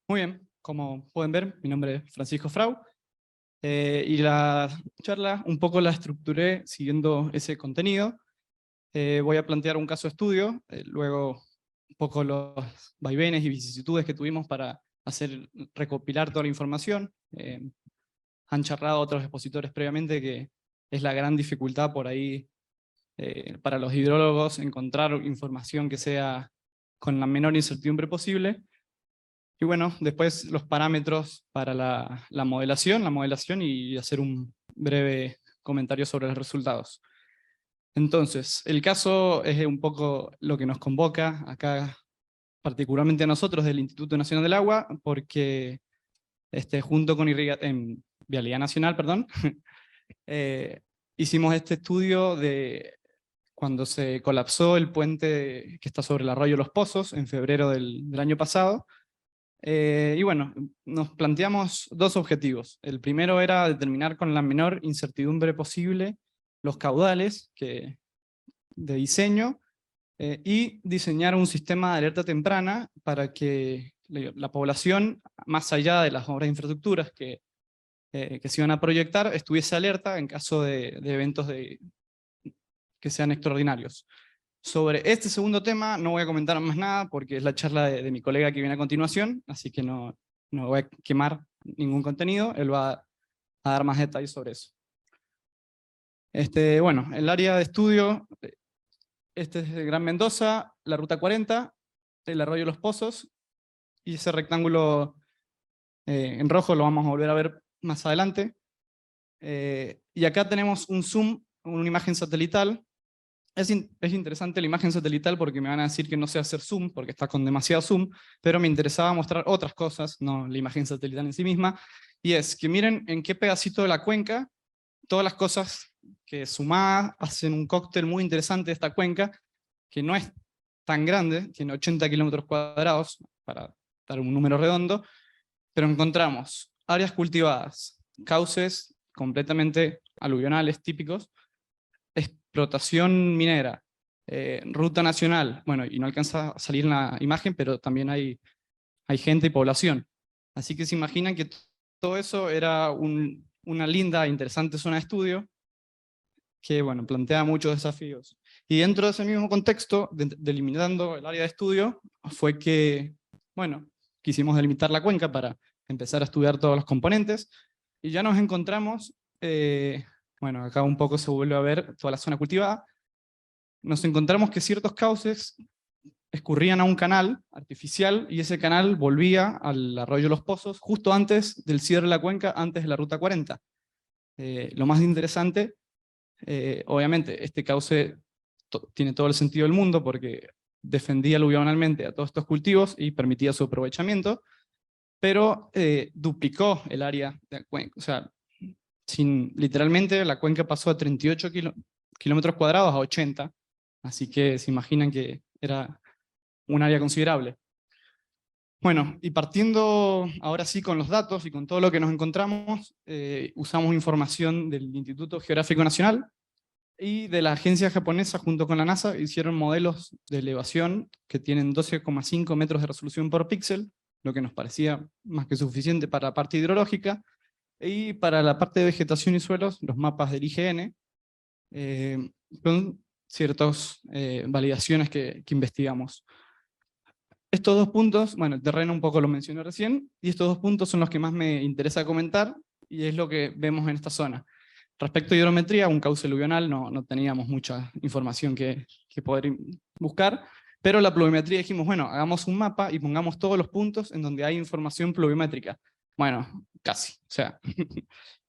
Muy bien, como pueden ver, mi nombre es Francisco Frau, y la charla un poco la estructuré siguiendo ese contenido. Voy a plantear un caso de estudio, luego un poco los vaivenes y vicisitudes que tuvimos para recopilar toda la información. Han charlado otros expositores previamente que es la gran dificultad por ahí para los hidrólogos encontrar información que sea con la menor incertidumbre posible. Y bueno, después los parámetros para la modelación y hacer un breve comentario sobre los resultados. Entonces, el caso es un poco lo que nos convoca acá, particularmente a nosotros del Instituto Nacional del Agua, porque junto con Vialidad Nacional, perdón, eh, hicimos este estudio de cuando se colapsó el puente que está sobre el arroyo Los Pozos en febrero del año pasado. Y bueno, nos planteamos dos objetivos. El primero era determinar con la menor incertidumbre posible los caudales de diseño y diseñar un sistema de alerta temprana para que la población, más allá de las obras de infraestructuras que se iban a proyectar, estuviese alerta en caso de eventos que sean extraordinarios. Sobre este segundo tema no voy a comentar más nada porque es la charla de mi colega que viene a continuación, así que no voy a quemar ningún contenido, él va a dar más detalles sobre eso. Bueno, el área de estudio, este es el Gran Mendoza, la Ruta 40, el Arroyo Los Pozos, y ese rectángulo en rojo lo vamos a volver a ver más adelante. Y acá tenemos un zoom, una imagen satelital. Es interesante la imagen satelital porque me van a decir que no sé hacer zoom, porque está con demasiado zoom, pero me interesaba mostrar otras cosas, no la imagen satelital en sí misma, y es que miren en qué pedacito de la cuenca, todas las cosas que sumadas hacen un cóctel muy interesante de esta cuenca, que no es tan grande, tiene 80 kilómetros cuadrados, para dar un número redondo, pero encontramos áreas cultivadas, cauces completamente aluvionales típicos, explotación minera, ruta nacional, bueno, y no alcanza a salir en la imagen, pero también hay gente y población. Así que se imaginan que todo eso era una linda e interesante zona de estudio que, bueno, plantea muchos desafíos. Y dentro de ese mismo contexto, delimitando el área de estudio, fue que, bueno, quisimos delimitar la cuenca para empezar a estudiar todos los componentes, y ya nos encontramos, bueno, acá un poco se vuelve a ver toda la zona cultivada, nos encontramos que ciertos cauces escurrían a un canal artificial, y ese canal volvía al arroyo Los Pozos justo antes del cierre de la cuenca, antes de la Ruta 40. Lo más interesante, obviamente, este cauce tiene todo el sentido del mundo porque defendía aluvionalmente a todos estos cultivos y permitía su aprovechamiento, pero duplicó el área de la cuenca. O sea, literalmente la cuenca pasó a 38 kilómetros cuadrados a 80, así que se imaginan que era un área considerable. Bueno, y partiendo ahora sí con los datos y con todo lo que nos encontramos, usamos información del Instituto Geográfico Nacional y de la agencia japonesa junto con la NASA. Hicieron modelos de elevación que tienen 12,5 metros de resolución por píxel, lo que nos parecía más que suficiente para la parte hidrológica, y para la parte de vegetación y suelos, los mapas del IGN, con ciertas validaciones que investigamos. Estos dos puntos, bueno, el terreno un poco lo mencioné recién, y estos dos puntos son los que más me interesa comentar, y es lo que vemos en esta zona. Respecto a hidrometría, un cauce aluvional no teníamos mucha información que poder buscar, pero la pluviometría dijimos, bueno, hagamos un mapa y pongamos todos los puntos en donde hay información pluviométrica. Bueno, casi, o sea,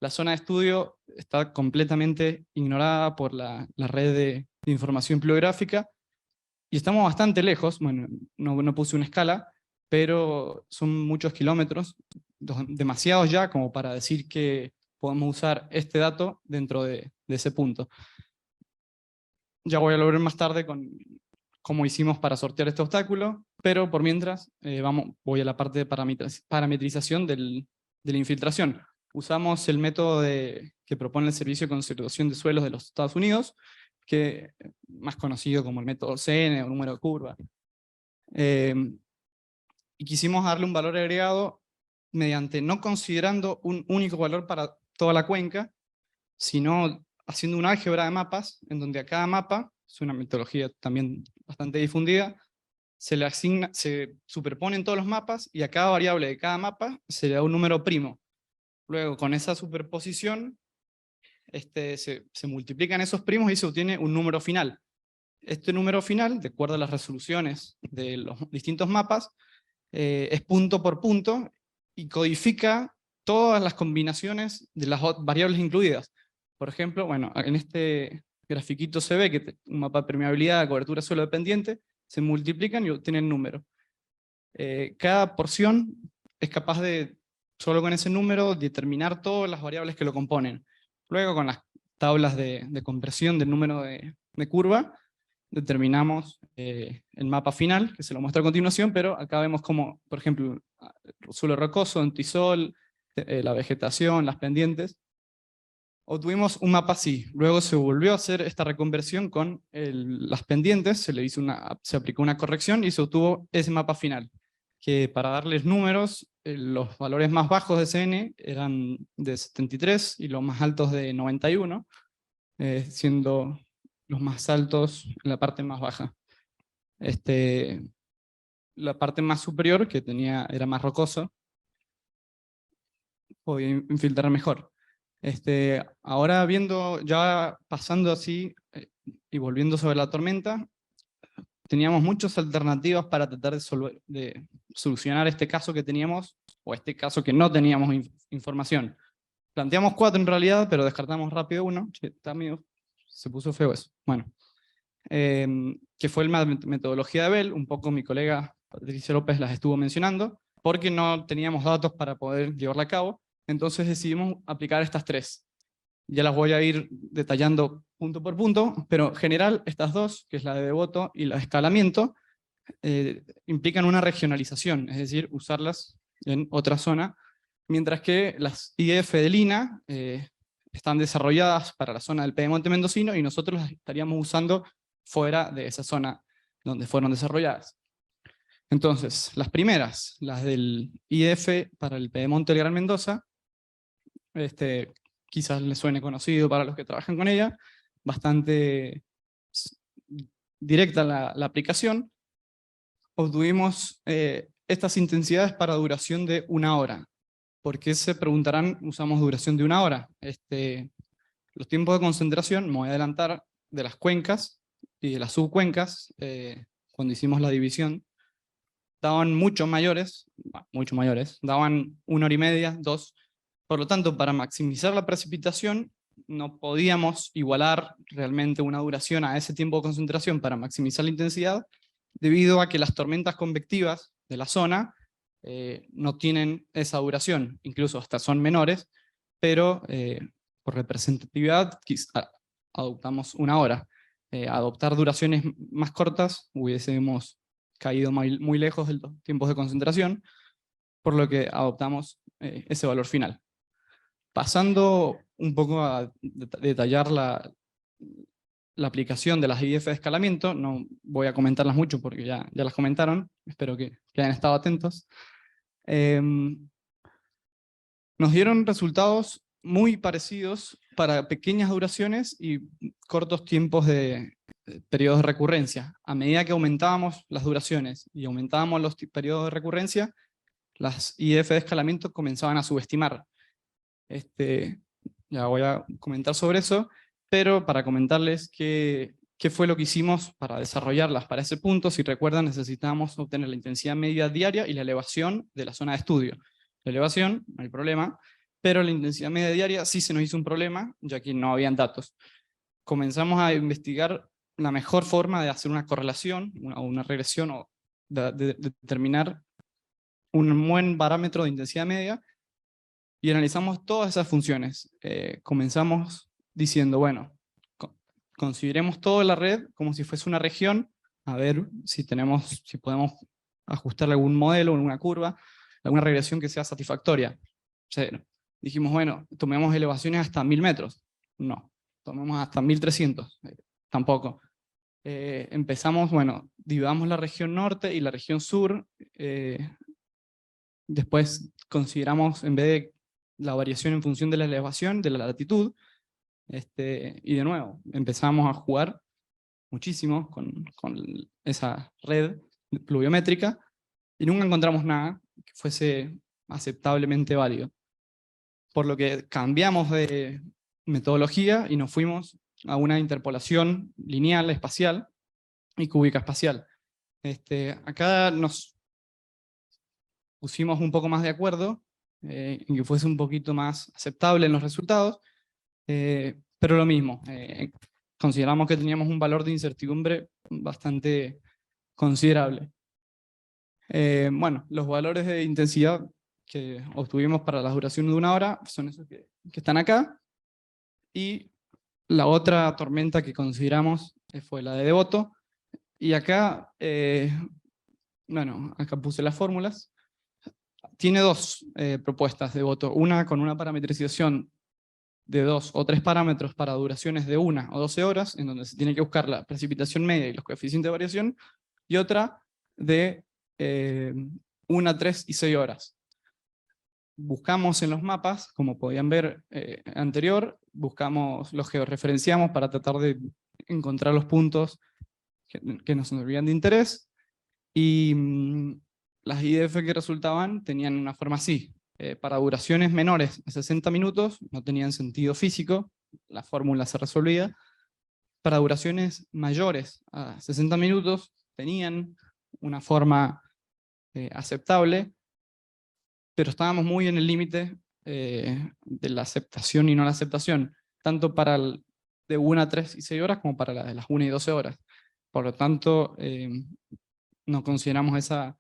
la zona de estudio está completamente ignorada por la red de información pluviográfica, y estamos bastante lejos, bueno, no puse una escala, pero son muchos kilómetros, demasiados ya como para decir que podemos usar este dato dentro de ese punto. Ya voy a volver más tarde con cómo hicimos para sortear este obstáculo, pero por mientras voy a la parte de parametrización de la infiltración. Usamos el método que propone el Servicio de Conservación de Suelos de los Estados Unidos, que más conocido como el método CN o número de curva. y quisimos darle un valor agregado mediante no considerando un único valor para toda la cuenca, sino haciendo un álgebra de mapas, en donde a cada mapa, es una metodología también bastante difundida, se superponen todos los mapas, y a cada variable de cada mapa se le da un número primo. Luego, con esa superposición, se multiplican esos primos y se obtiene un número final. Este número final, de acuerdo a las resoluciones de los distintos mapas, es punto por punto, y codifica todas las combinaciones de las variables incluidas. Por ejemplo, bueno, en este grafiquito se ve que un mapa de permeabilidad, cobertura suelo dependiente, se multiplican y obtienen número. Cada porción es capaz de, solo con ese número, determinar todas las variables que lo componen. Luego, con las tablas de compresión del número de curva, determinamos el mapa final, que se lo muestra a continuación, pero acá vemos como, por ejemplo, suelo rocoso, antisol, la vegetación, las pendientes. Obtuvimos un mapa así. Luego se volvió a hacer esta reconversión con las pendientes, se aplicó una corrección y se obtuvo ese mapa final, que para darles números, los valores más bajos de CN eran de 73 y los más altos de 91, siendo los más altos en la parte más baja. La parte más superior, que era más rocosa, podía infiltrar mejor. Ahora ya pasando así y volviendo sobre la tormenta, teníamos muchas alternativas para tratar de solucionar este caso que teníamos, o este caso que no teníamos información. Planteamos 4 en realidad, pero descartamos rápido uno. Che, se puso feo eso. Bueno, que fue la metodología de Bell, un poco mi colega Patricia López las estuvo mencionando, porque no teníamos datos para poder llevarla a cabo, entonces decidimos aplicar estas 3. Ya las voy a ir detallando punto por punto, pero en general estas 2, que es la de Devoto y la de escalamiento, implican una regionalización, es decir, usarlas en otra zona, mientras que las IF de Lina están desarrolladas para la zona del Pedemonte Mendocino y nosotros las estaríamos usando fuera de esa zona donde fueron desarrolladas. Entonces, las primeras, las del IF para el Pedemonte del Gran Mendoza, quizás les suene conocido para los que trabajan con ella, bastante directa la aplicación. Obtuvimos estas intensidades para duración de 1 hora. ¿Por qué, se preguntarán, usamos duración de 1 hora? Los tiempos de concentración, me voy a adelantar, de las cuencas y de las subcuencas, cuando hicimos la división, daban mucho mayores, daban 1 hora y media, 2. Por lo tanto, para maximizar la precipitación, no podíamos igualar realmente una duración a ese tiempo de concentración para maximizar la intensidad, debido a que las tormentas convectivas de la zona no tienen esa duración, incluso hasta son menores, pero por representatividad adoptamos 1 hora. Adoptar duraciones más cortas hubiésemos caído muy lejos de los tiempos de concentración, por lo que adoptamos ese valor final. Pasando un poco a detallar la aplicación de las IF de escalamiento, no voy a comentarlas mucho porque ya las comentaron, espero que hayan estado atentos. Nos dieron resultados muy parecidos para pequeñas duraciones y cortos tiempos de periodos de recurrencia. A medida que aumentábamos las duraciones y aumentábamos los periodos de recurrencia, las IF de escalamiento comenzaban a subestimar. Ya voy a comentar sobre eso, pero para comentarles qué fue lo que hicimos para desarrollarlas para ese punto. Si recuerdan, necesitábamos obtener la intensidad media diaria y la elevación de la zona de estudio. La elevación, no hay problema, pero la intensidad media diaria sí se nos hizo un problema, ya que no habían datos. Comenzamos a investigar la mejor forma de hacer una correlación, una regresión, o de determinar un buen parámetro de intensidad media, y analizamos todas esas funciones. Comenzamos diciendo, bueno, consideremos toda la red como si fuese una región, a ver si podemos ajustarle algún modelo, alguna curva, alguna regresión que sea satisfactoria. O sea, dijimos, bueno, tomemos elevaciones hasta 1000 metros. No, tomemos hasta 1300. Tampoco. Empezamos, bueno, dividamos la región norte y la región sur, Después consideramos, en vez de la variación en función de la elevación, de la latitud, y de nuevo, empezamos a jugar muchísimo con esa red pluviométrica, y nunca encontramos nada que fuese aceptablemente válido. Por lo que cambiamos de metodología y nos fuimos a una interpolación lineal espacial y cúbica espacial. Acá nos pusimos un poco más de acuerdo en que fuese un poquito más aceptable en los resultados, pero lo mismo, consideramos que teníamos un valor de incertidumbre bastante considerable. Bueno, los valores de intensidad que obtuvimos para la duración de 1 hora son esos que están acá, y la otra tormenta que consideramos fue la de Devoto, y acá, bueno, acá puse las fórmulas. Tiene dos propuestas de Devoto, una con una parametrización de 2 o 3 parámetros para duraciones de 1 o 12 horas, en donde se tiene que buscar la precipitación media y los coeficientes de variación, y otra de 1, 3 y 6 horas. Buscamos en los mapas, como podían ver anterior, los georreferenciamos para tratar de encontrar los puntos que nos servían de interés, y las IDF que resultaban tenían una forma así. Para duraciones menores a 60 minutos no tenían sentido físico, la fórmula se resolvía. Para duraciones mayores a 60 minutos tenían una forma aceptable, pero estábamos muy en el límite de la aceptación y no la aceptación, tanto para el de 1 a 3 y 6 horas como para la de las 1 y 12 horas. Por lo tanto, no consideramos esa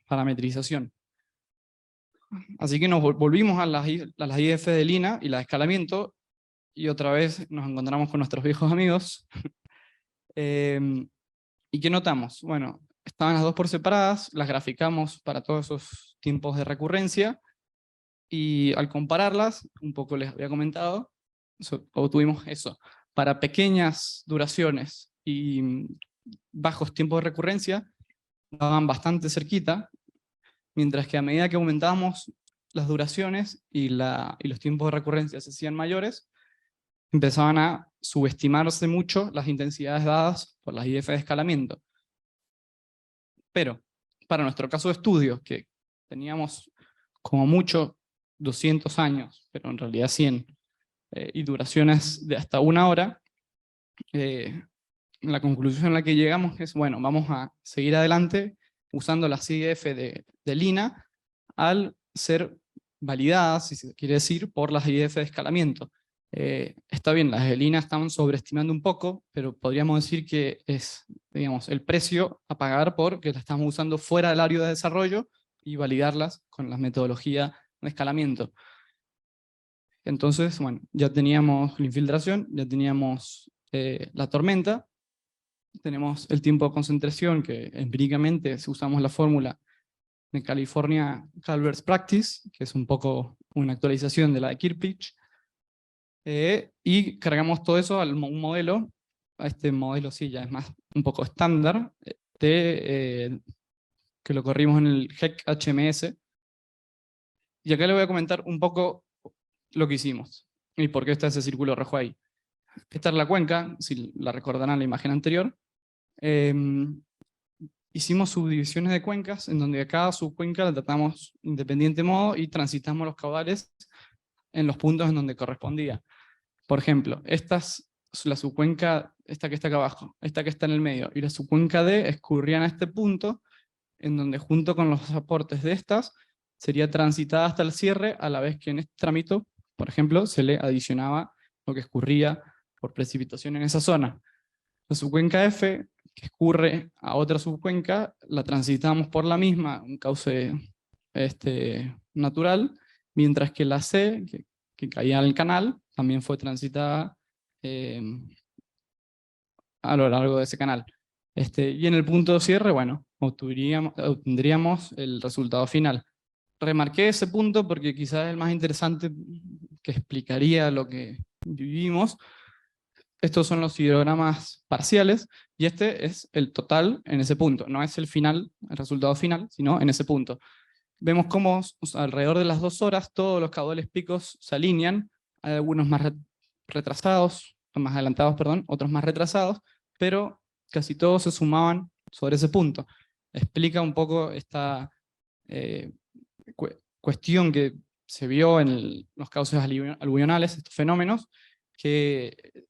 parametrización. Así que nos volvimos a las IF de Lina y la de escalamiento, y otra vez nos encontramos con nuestros viejos amigos. ¿Y qué notamos? Bueno, estaban las dos por separadas, las graficamos para todos esos tiempos de recurrencia, y al compararlas, un poco les había comentado, obtuvimos eso. Para pequeñas duraciones y bajos tiempos de recurrencia, estaban bastante cerquita, mientras que a medida que aumentábamos las duraciones y los tiempos de recurrencia se hacían mayores, empezaban a subestimarse mucho las intensidades dadas por las IF de escalamiento. Pero, para nuestro caso de estudio, que teníamos como mucho 200 años, pero en realidad 100, y duraciones de hasta 1 hora, la conclusión a la que llegamos es, bueno, vamos a seguir adelante usando las IF de Lina, al ser validadas, si se quiere decir, por las IF de escalamiento. Está bien, las de Lina están sobreestimando un poco, pero podríamos decir que es, digamos, el precio a pagar porque las estamos usando fuera del área de desarrollo y validarlas con la metodología de escalamiento. Entonces, bueno, ya teníamos la infiltración, ya teníamos la tormenta, tenemos el tiempo de concentración, que empíricamente, si usamos la fórmula de California Calvert's Practice, que es un poco una actualización de la de Kirpich, y cargamos todo eso a un modelo. A este modelo sí ya es más un poco estándar, que lo corrimos en el HEC HMS. Y acá le voy a comentar un poco lo que hicimos y por qué está ese círculo rojo ahí. Esta es la cuenca, si la recordarán la imagen anterior. Hicimos subdivisiones de cuencas, en donde a cada subcuenca la tratamos independiente modo y transitamos los caudales en los puntos en donde correspondía. Por ejemplo, esta es la subcuenca, esta que está acá abajo, esta que está en el medio, y la subcuenca D escurrían a este punto, en donde junto con los aportes de estas, sería transitada hasta el cierre, a la vez que en este trámite, por ejemplo, se le adicionaba lo que escurría por precipitación en esa zona. La subcuenca F, que escurre a otra subcuenca, la transitamos por la misma, un cauce natural, mientras que la C, que caía en el canal, también fue transitada a lo largo de ese canal. Y en el punto de cierre, bueno, obtendríamos el resultado final. Remarqué ese punto porque quizás es el más interesante, que explicaría lo que vivimos. Estos son los hidrogramas parciales, y este es el total en ese punto. No es el final, el resultado final, sino en ese punto. vemos cómo alrededor de las 2 horas todos los caudales picos se alinean, hay algunos más retrasados, más adelantados, perdón, otros más retrasados, pero casi todos se sumaban sobre ese punto. Explica un poco esta cuestión que se vio en los cauces aluvionales, estos fenómenos, que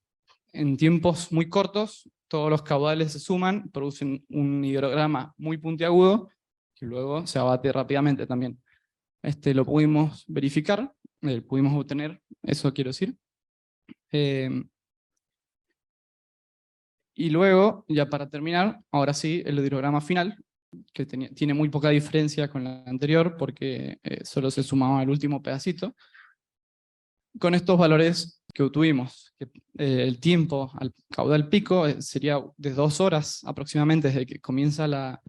en tiempos muy cortos todos los caudales se suman, producen un hidrograma muy puntiagudo, que luego se abate rápidamente también. Lo pudimos verificar, pudimos obtener, eso quiero decir. Y luego, ya para terminar, ahora sí, el hidrograma final, que tiene muy poca diferencia con la anterior, porque solo se sumaba el último pedacito. Con estos valores que obtuvimos, que, el tiempo al caudal pico sería de 2 horas aproximadamente desde que comienza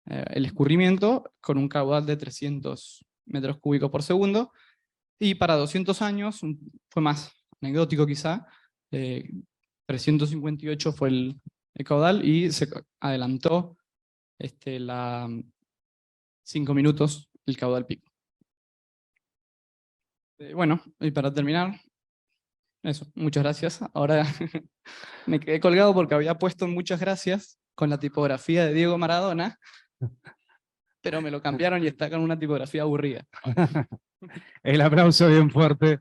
el escurrimiento, con un caudal de 300 metros cúbicos por segundo, y para 200 años, fue más anecdótico quizá, 358 fue el caudal, y se adelantó 5 minutos el caudal pico. Bueno, y para terminar, eso, muchas gracias. Ahora me quedé colgado porque había puesto muchas gracias con la tipografía de Diego Maradona, pero me lo cambiaron y está con una tipografía aburrida. El aplauso bien fuerte